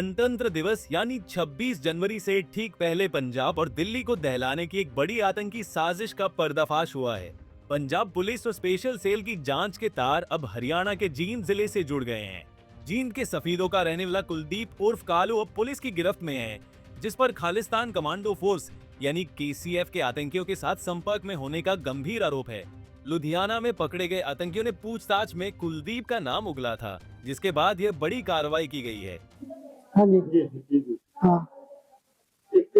गणतंत्र दिवस यानी 26 जनवरी से ठीक पहले पंजाब और दिल्ली को दहलाने की एक बड़ी आतंकी साजिश का पर्दाफाश हुआ है। पंजाब पुलिस और स्पेशल सेल की जांच के तार अब हरियाणा के जींद जिले से जुड़ गए हैं। जींद के सफीदों का रहने वाला कुलदीप उर्फ कालू अब पुलिस की गिरफ्त में है, जिस पर खालिस्तान कमांडो फोर्स यानी KCF के आतंकियों के साथ संपर्क में होने का गंभीर आरोप है। लुधियाना में पकड़े गए आतंकियों ने पूछताछ में कुलदीप का नाम उगला था, जिसके बाद यह बड़ी कार्रवाई की गई है। हाँ जी जी जी जी जी। हाँ एक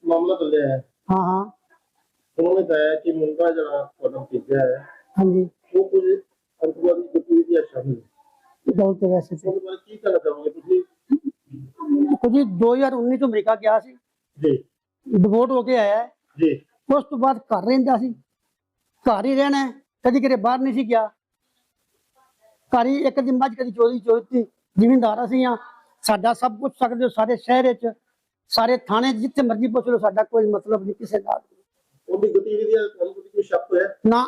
मामला चल रहा है। हाँ हाँ उन्होंने बताया कि मुंडा जरा कदम भेजा है, हाँ जी वो कुछ आतंकवादी गतिविधि शामिल है। बहुत वैसे थे ਉਹਦੇ ਬਾਰੇ ਕੀ ਕਹਿਣਾ ਚਾਹੋਗੇ ਤੁਸੀਂ? कुछ 2019 ਚ ਅਮਰੀਕਾ ਗਿਆ ਸੀ, ਜੀ ਡਿਵੋਰਟ ਹੋ ਕੇ ਆਇਆ ਹੈ। ਜੀ ਉਸ ਤੋਂ ਬਾਅਦ ਘਰ ਰਹਿੰਦਾ ਸੀ, ਘਰ ਹੀ ਰਹਿਣਾ ਹੈ, ਕਦੀ ਕਿਤੇ ਬਾਹਰ ਨਹੀਂ ਸੀ ਗਿਆ। ਘਰ ਹੀ ਇੱਕ ਦਿਨ ਬਾਅਦ ਕਦੀ ਚੋਰੀ ਚੋਰੀ ਜ਼ਿਮੀਂਦਾਰ ਅਸੀਂ ਆ, ਸਾਡਾ ਸਭ ਕੁਝ ਸਕਦੇ ਹੋ ਸਾਰੇ ਸ਼ਹਿਰ ਵਿੱਚ, ਸਾਰੇ ਥਾਣੇ ਜਿੱਥੇ ਮਰਜ਼ੀ ਪੁੱਛ ਲਓ, ਸਾਡਾ ਕੋਈ ਮਤਲਬ ਨਹੀਂ ਕਿਸੇ ਨਾਲ। ਉਹਦੀ ਗਤੀਵਿਧੀਆਂ ਤੁਹਾਨੂੰ ਕੋਈ ਸ਼ੱਕ ਹੋਇਆ? ਨਾ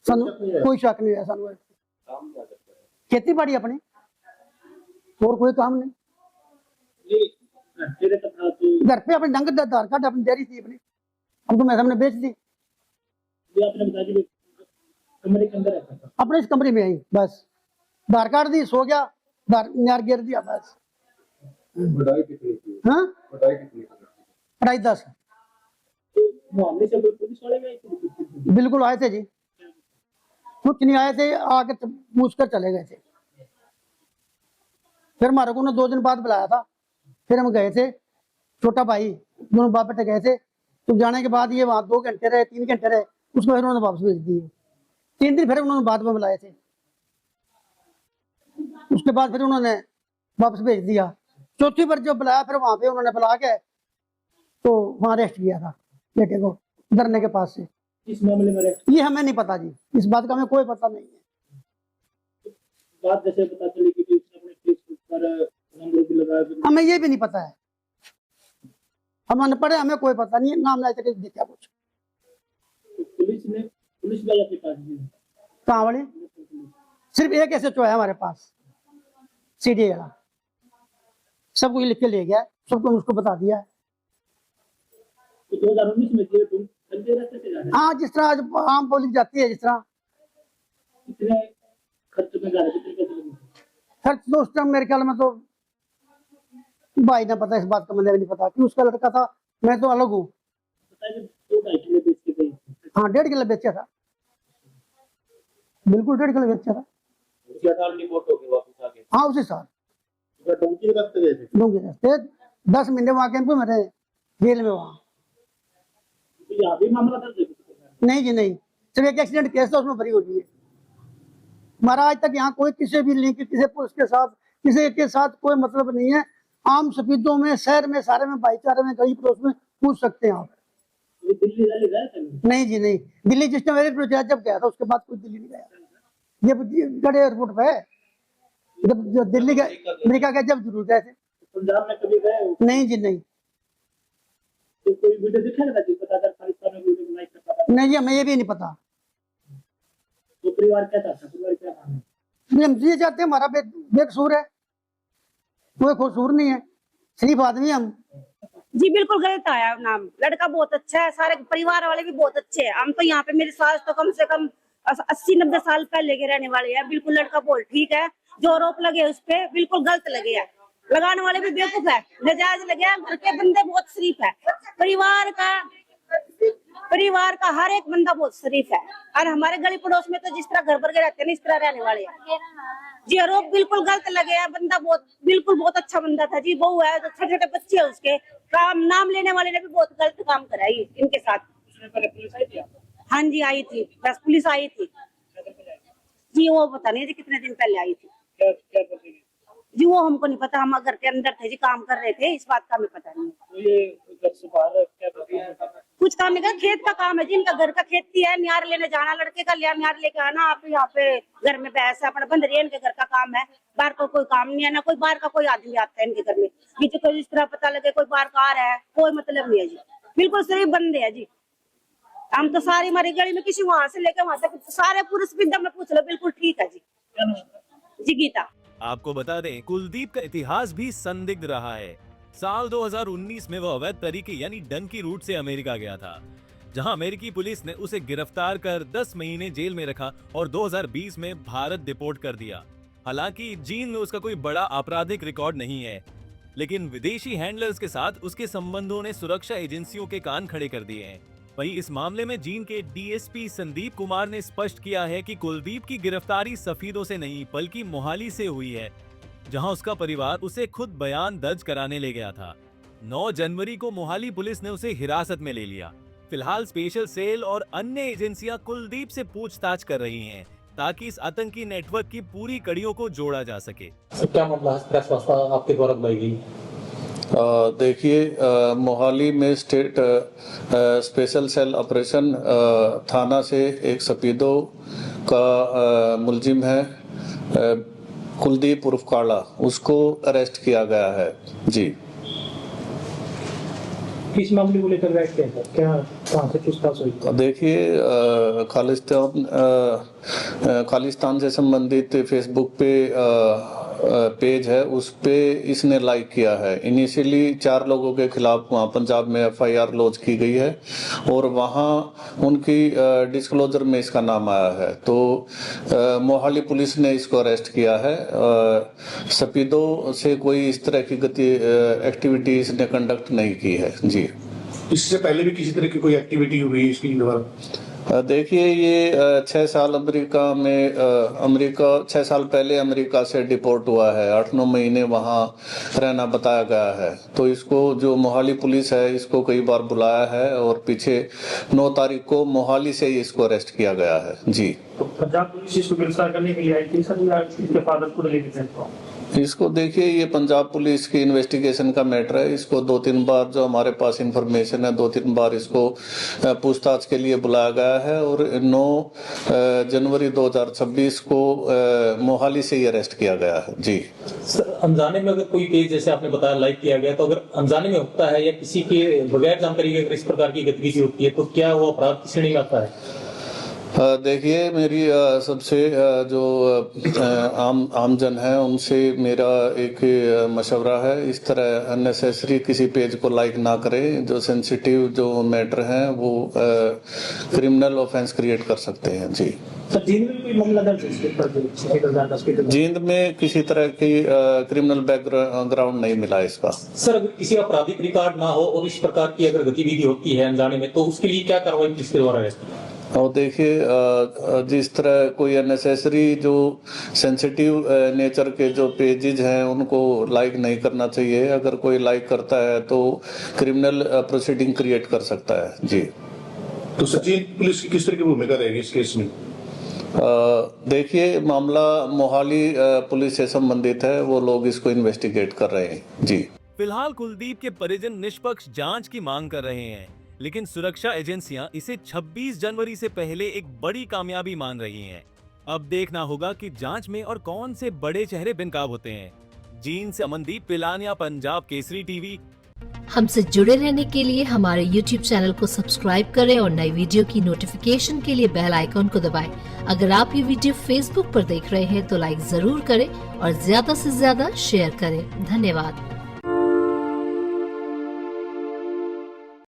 ਸਾਨੂੰ ਕੋਈ ਸ਼ੱਕ ਨਹੀਂ ਹੋਇਆ। ਸਾਨੂੰ ਖੇਤੀਬਾੜੀ ਆਪਣੀ, ਹੋਰ ਕੋਈ काम नहीं। घर पे अपने डंगर आधार कार्ड अपनी डेयरी थी अपनी, अब तो मैं हमने बेच दी। आपने बताया कि कमरे के अंदर रहता था। अपने इस कमरे में आई बस, आधार कार्ड दी, सो गया, यार गिर दिया बस। बढ़ाई कितनी थी? हाँ बढ़ाई कितनी थी? 2.5-10 तो मोहल्ले से कोई पुलिस वाले गए? बिल्कुल आए थे जी, कुछ नहीं आए थे, आके पूछ कर चले गए थे। फिर हमारे को 2 दिन बाद बुलाया था, फिर हम गए थे, छोटा भाई दोनों बाप बेटे गए थे। तो जाने के बाद ये वहाँ 2 घंटे रहे, 3 घंटे रहे, उसको फिर उन्होंने वापस भेज दिए। 3 दिन फिर उन्होंने बाद में बुलाए थे, उसके बाद फिर उन्होंने वापस भेज दिया। चौथी बार जब बुलाया, फिर वहां पे उन्होंने बुला के तो वहां अरेस्ट किया था बेटे को, धरने के पास से। इस मामले में ये हमें नहीं पता जी, इस बात का हमें कोई पता नहीं है। बात जैसे पता चली कि इसने अपने फेसबुक पर नंबर भी लगाया, हमें ये भी नहीं पता है, हम अनपढ़ हैं, हमें कोई पता नहीं है, नाम लाए तक देखा कुछ। तो पुलिस वाले आपके पास भी कहाँ वाले? सिर्फ एक ऐसे चो है हमारे पास, CD वाला, सब कुछ लिख के ले गया, सबको उसको बता दिया है। तो 2019 में थे तुम चलते रहते थे जाने? हाँ, जिस तरह आज आम पब्लिक जाती है, जिस तरह। कितने खर्च में जा रहे, कितने पैसे लगे? खर्च तो उस टाइम मेरे ख्याल में तो भाई ने पता, इस बात का मुझे नहीं पता कि उसका लड़का था, मैं तो अलग हूँ। बताइए 2-2.5 किलो बेच के गए। हाँ, 1.5 किलो बेचा था, बिल्कुल 1.5 किलो बेचा था। उसके बाद रिपोर्ट हो गई वापस आके। हाँ, उसी साल डोंकी के रास्ते गए थे। डूंगी रास्ते 10 महीने वहाँ कैंप में रहे, जेल में वहाँ। तो यहाँ भी मामला दर्ज है? नहीं जी नहीं, सिर्फ एक एक्सीडेंट केस था, उसमें भरी हो गई है। हमारा आज तक यहाँ कोई किसी भी लिंक, किसी पुलिस के साथ, किसी के साथ कोई मतलब नहीं है। आम सफीदों में, शहर में, सारे में, भाईचारे में, गरीब पड़ोस में पूछ सकते हैं आप। ये दिल्ली वाले गए थे? नहीं जी नहीं, दिल्ली जिस टाइम एयरपोर्ट जब गया था, उसके बाद कोई दिल्ली नहीं गया। ये गढ़ एयरपोर्ट पे जब दिल्ली गए, अमेरिका गए, जब जरूर गए थे। पंजाब में कभी गए हो? नहीं जी नहीं। तो कोई वीडियो दिखेगा ना जी, पता कर खालिस्तान में वीडियो बनाई करता था? नहीं जी, हमें ये भी नहीं पता। तो परिवार क्या चाहता, परिवार क्या मांग है? हम ये चाहते हैं, हमारा बेकसूर है, कोई कसूर नहीं है, शरीफ आदमी हम। जी बिल्कुल गलत आया नाम, लड़का बहुत अच्छा है, सारे परिवार वाले भी बहुत अच्छे हैं। हम तो यहाँ पे, मेरी सास तो कम से कम 80-90 साल पहले के रहने वाले हैं। बिल्कुल लड़का बहुत ठीक है, जो आरोप लगे उस पे बिल्कुल गलत लगे है, लगाने वाले भी बेवकूफ है, नजायज लगे हैं। घर के बंदे बहुत शरीफ है, परिवार का हर एक बंदा बहुत शरीफ है। और हमारे गली पड़ोस में तो जिस तरह घर भर के रहते हैं, इस तरह रहने वाले हैं जी। आरोप बिल्कुल गलत लगे हैं, बंदा बहुत अच्छा बंदा था जी। बहू है, तो छोटे छोटे बच्चे है उसके, काम नाम लेने वाले ने भी बहुत गलत काम करा है इनके साथ। हाँ जी आई थी, बस पुलिस आई थी जी, वो पता नहीं जी कितने दिन पहले आई थी जी, वो हमको नहीं पता, हम घर के अंदर थे जी, काम कर रहे थे, इस बात का हमें पता नहीं। कुछ काम नहीं कर, खेत का काम है जी, इनका घर का खेती है, न्यार लेने जाना, लड़के का लिया न्यार लेके आना। आप यहाँ पे घर में भैंस है, अपना बंद रही है, इनके घर का काम है, बाहर को कोई काम नहीं है, ना कोई बाहर का कोई आदमी आता है इनके घर में। बीच कोई इस तरह पता लगे कोई बाहर का आ रहा है, कोई मतलब नहीं है जी, बिल्कुल सिर्फ बंदे है जी। हम तो सारी हमारी गली में किसी वहां से लेकर वहां तक सारे पूरे सुविधा में पूछ लो, बिल्कुल ठीक है जी। जी गीता। आपको बता दें, कुलदीप का इतिहास भी संदिग्ध रहा है। साल 2019 में वह अवैध तरीके यानी डंकी रूट से अमेरिका गया था, जहां अमेरिकी पुलिस ने उसे गिरफ्तार कर 10 महीने जेल में रखा और 2020 में भारत डिपोर्ट कर दिया। हालांकि चीन में उसका कोई बड़ा आपराधिक रिकॉर्ड नहीं है, लेकिन विदेशी हैंडलर्स के साथ उसके संबंधों ने सुरक्षा एजेंसियों के कान खड़े कर दिए हैं। वहीं इस मामले में जींद के डीएसपी संदीप कुमार ने स्पष्ट किया है कि कुलदीप की गिरफ्तारी सफीदों से नहीं बल्कि मोहाली से हुई है, जहां उसका परिवार उसे खुद बयान दर्ज कराने ले गया था। 9 जनवरी को मोहाली पुलिस ने उसे हिरासत में ले लिया। फिलहाल स्पेशल सेल और अन्य एजेंसियां कुलदीप से पूछताछ कर रही हैं, ताकि इस आतंकी नेटवर्क की पूरी कड़ियों को जोड़ा जा सके। क्या मामला है? प्रेस वार्ता आपके द्वारा बुलाई गई। देखिए, मोहाली में स्टेट स्पेशल सेल ऑपरेशन थाना से एक सफीदो का मुलजिम है कुलदीप उर्फ काला, उसको अरेस्ट किया गया है। जी, किस मामले को लेकर अरेस्ट किया सर? क्या कहां से पूछताछ हुई? देखिए, खालिस्तान से संबंधित फेसबुक पे पेज है, उस पे इसने लाइक किया है। इनिशियली 4 लोगों के खिलाफ वहाँ पंजाब में FIR लॉन्च की गई है और वहाँ उनकी डिस्क्लोजर में इसका नाम आया है, तो मोहाली पुलिस ने इसको अरेस्ट किया है। सफीदों से कोई इस तरह की एक्टिविटी इसने कंडक्ट नहीं की है। जी, इससे पहले भी किसी तरह की कोई एक्टिविटी हुई इसकी द्वारा? देखिए, ये 6 साल अमेरिका 6 साल पहले अमेरिका से डिपोर्ट हुआ है। 8-9 महीने वहाँ रहना बताया गया है, तो इसको जो मोहाली पुलिस है इसको कई बार बुलाया है और पीछे 9 तारीख को मोहाली से ही इसको अरेस्ट किया गया है। जी, तो पंजाब पुलिस इसको गिरफ्तार करने के लिए आई थी सर, या इसके फादर को लेकर गए? इसको देखिए, ये पंजाब पुलिस की इन्वेस्टिगेशन का मैटर है। इसको 2-3 बार जो हमारे पास इंफॉर्मेशन है, 2-3 बार इसको पूछताछ के लिए बुलाया गया है और 9 जनवरी 2026 को मोहाली से ही अरेस्ट किया गया है। जी सर, अनजाने में अगर कोई पेज जैसे आपने बताया लाइक किया गया, तो अगर अनजाने में होता है या किसी के बगैर जानकारी के अगर इस प्रकार की गतिविधि होती है, तो क्या वो अपराध की श्रेणी में आता है? देखिए, मेरी सबसे जो आम जन है उनसे मेरा एक मशवरा है, इस तरह अननेसेसरी किसी पेज को लाइक ना करें। जो सेंसिटिव जो मैटर हैं वो क्रिमिनल ऑफेंस क्रिएट कर सकते हैं। जी, सर जींद में कोई मामला दर्ज है? जींद में किसी तरह की क्रिमिनल बैकग्राउंड नहीं मिला इसका। सर, अगर किसी आपराधिक रिकॉर्ड ना हो और इस प्रकार की अगर गतिविधि होती है अनजाने में, तो उसके लिए क्या कार्रवाई पुलिस के द्वारा रहती है? और देखिए, जिस तरह कोई अननेसेसरी जो सेंसिटिव नेचर के जो पेजेज हैं उनको लाइक नहीं करना चाहिए। अगर कोई लाइक करता है तो क्रिमिनल प्रोसीडिंग क्रिएट कर सकता है। जी, तो सचिन पुलिस की किस तरह की भूमिका रहेगी इस केस में? देखिए, मामला मोहाली पुलिस से संबंधित है, वो लोग इसको इन्वेस्टिगेट कर रहे हैं। जी, फिलहाल कुलदीप के परिजन निष्पक्ष जांच की मांग कर रहे हैं, लेकिन सुरक्षा एजेंसियां इसे 26 जनवरी से पहले एक बड़ी कामयाबी मान रही हैं। अब देखना होगा कि जांच में और कौन से बड़े चेहरे बेनकाब होते हैं। जींद से अमनदीप पिलानिया, पंजाब केसरी टीवी। हमसे जुड़े रहने के लिए हमारे YouTube चैनल को सब्सक्राइब करें और नई वीडियो की नोटिफिकेशन के लिए बेल आइकॉन को दबाएं। अगर आप ये वीडियो Facebook पर देख रहे हैं तो लाइक जरूर करें और ज्यादा से ज्यादा शेयर करें। धन्यवाद।